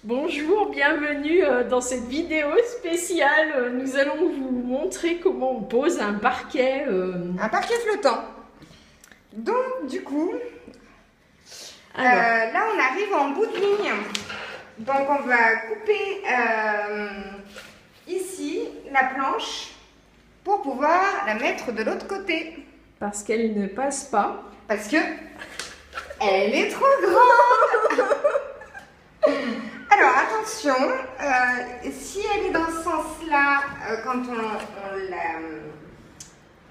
Bonjour, bienvenue dans cette vidéo spéciale. Nous allons vous montrer comment on pose un parquet. Un parquet flottant. Donc du coup, Alors, là on arrive en bout de ligne. Donc on va couper ici la planche pour pouvoir la mettre de l'autre côté. parce qu'elle ne passe pas. Parce que elle est trop grande. Alors attention, si elle est dans ce sens-là, quand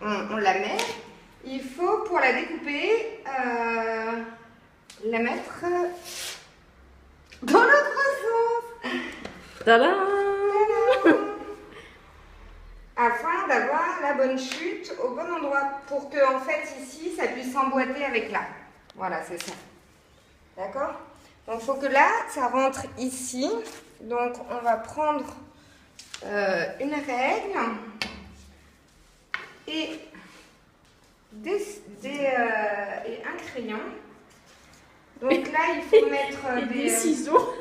on la met, il faut pour la découper la mettre dans l'autre sens. Tadam! Afin d'avoir la bonne chute au bon endroit pour que en fait ici ça puisse s'emboîter avec là. Voilà, c'est ça. D'accord? Donc il faut que là ça rentre ici. Donc on va prendre une règle et un crayon. Donc là il faut mettre Des ciseaux.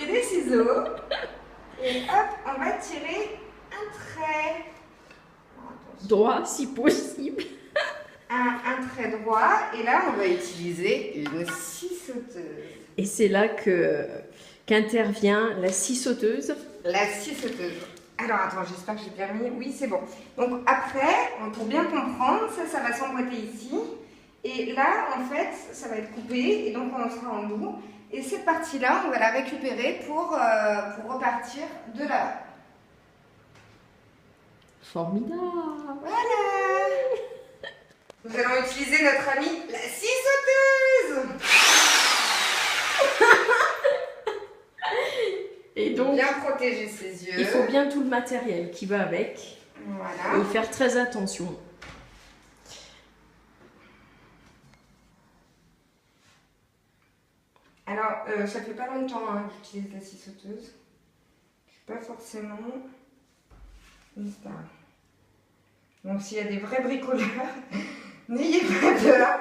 et des ciseaux. Et hop, on va tirer un trait. Droit si possible. Un trait droit. Et là, on va utiliser une scie sauteuse. Et c'est là qu'intervient la scie sauteuse. La scie sauteuse. Alors, attends, j'espère que j'ai bien mis. Oui, c'est bon. Donc, après, pour bien comprendre, ça va s'emboîter ici. Et là, en fait, ça va être coupé. Et donc, on sera en bout. Et cette partie-là, on va la récupérer pour repartir de là. Formidable. Voilà. Nous allons utiliser notre amie, la scie sauteuse. Et donc, Bien protéger ses yeux. il faut bien tout le matériel qui va avec. Voilà. Et faire très attention. Alors, ça fait pas longtemps que j'utilise la scie sauteuse. Je suis pas forcément une star. Donc, s'il y a des vrais bricoleurs, n'ayez pas peur.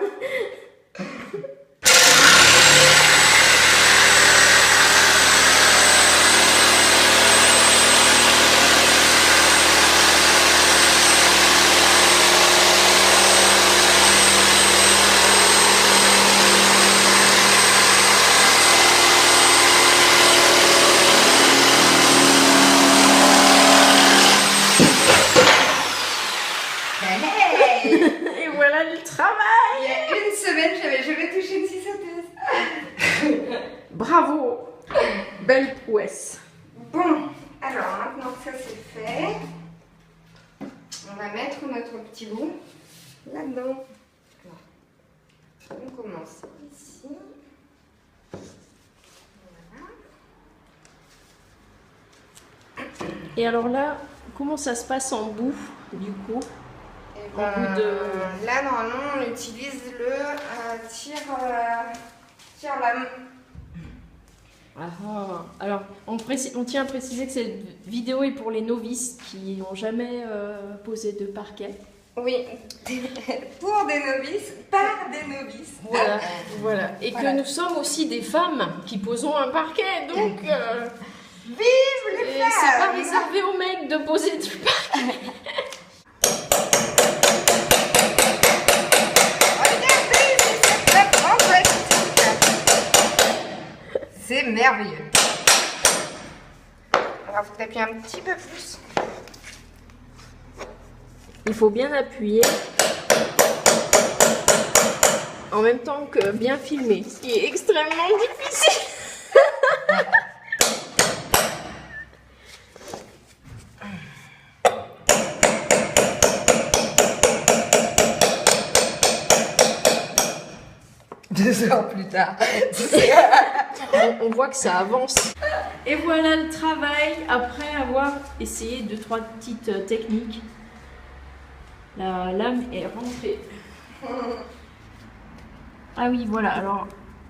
Et voilà le travail. Il y a une semaine, j'avais jamais touché une scie sauteuse. Bravo. Belle prouesse. Bon, alors maintenant que ça c'est fait, on va mettre notre petit bout là-dedans. On commence ici. Voilà. Et alors là, comment ça se passe en bout, du coup? Et En bout de... Là, normalement, on utilise le tire-lame. Ah, alors, on tient à préciser que cette vidéo est pour les novices qui n'ont jamais posé de parquet. Oui, pour des novices, par des novices. Voilà, voilà. Et Voilà. que nous sommes aussi des femmes qui posons un parquet, donc... Vive les et femmes! c'est pas réservé aux mecs de poser du parquet. Regardez, c'est cette fantastique. C'est merveilleux. Alors, vous tapez un petit peu plus. Il faut bien appuyer en même temps que bien filmer, ce qui est extrêmement difficile. Deux heures plus tard. On voit que ça avance. Et voilà le travail après avoir essayé 2-3 petites techniques. La lame est rentrée. Ah oui, voilà. Alors,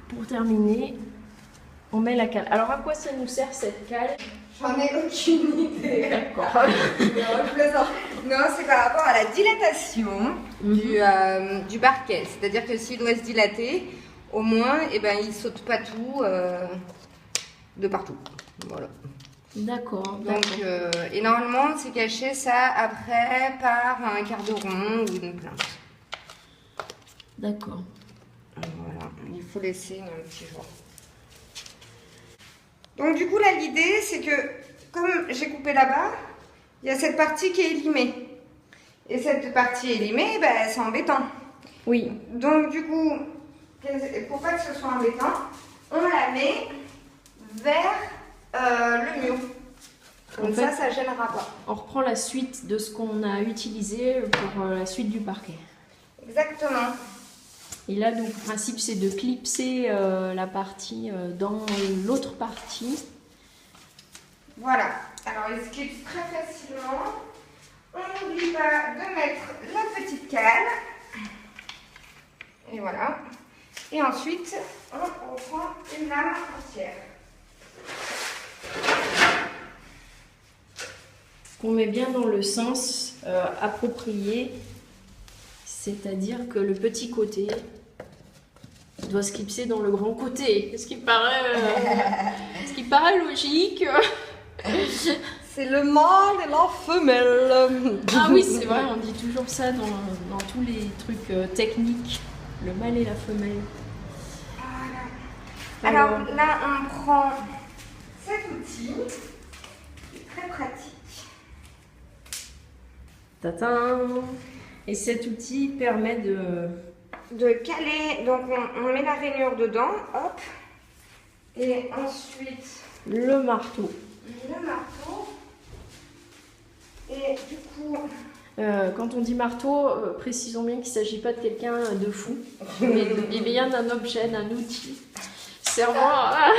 pour terminer, on met la cale. Alors, à quoi ça nous sert cette cale? J'en ai aucune idée. D'accord. Non, je plaisante. Non, c'est par rapport à la dilatation du parquet. C'est-à-dire que s'il doit se dilater, au moins, eh ben, il ne saute pas tout. de partout. Voilà. D'accord. Donc, et normalement, c'est caché ça après par un quart de rond ou une plainte. D'accord. Voilà, il faut laisser un petit jour. Donc du coup là l'idée c'est que comme j'ai coupé là-bas, il y a cette partie qui est élimée. Et cette partie élimée, ben, c'est embêtant. Oui. Donc du coup, pour pas que ce soit embêtant, on la met vers le mur. Comme ça, ça gênera pas. On reprend la suite de ce qu'on a utilisé pour la suite du parquet. Exactement. Et là, donc, le principe, c'est de clipser la partie dans l'autre partie. Voilà. Alors, il se clipse très facilement. On n'oublie pas de mettre la petite cale. Et voilà. Et ensuite, on reprend une lame entière. Qu'on met bien dans le sens approprié. C'est-à-dire que le petit côté doit se clipser dans le grand côté. Ce qui paraît logique. C'est le mâle et la femelle. Ah oui, c'est vrai, on dit toujours ça dans tous les trucs techniques. Le mâle et la femelle. Voilà. Alors là, on prend cet outil. C'est très pratique. Tatin. Et cet outil permet de caler, donc on met la rainure dedans, hop, et ensuite le marteau. Et du coup... quand on dit marteau, précisons bien qu'il ne s'agit pas de quelqu'un de fou, mais bien d'un objet, d'un outil servant à...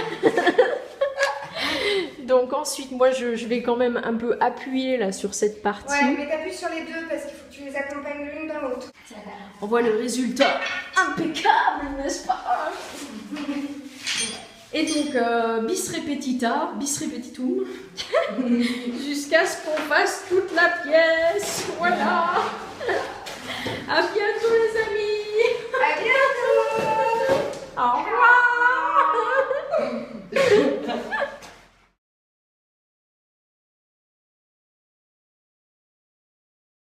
Donc ensuite, moi je vais quand même un peu appuyer là sur cette partie. Ouais, mais t'appuies sur les deux parce qu'il faut que tu les accompagnes l'une dans l'autre. On voit le résultat impeccable, n'est-ce pas? Et donc, bis repetita, bis repetitum, jusqu'à ce qu'on fasse toute la pièce. Voilà. À bientôt les amis.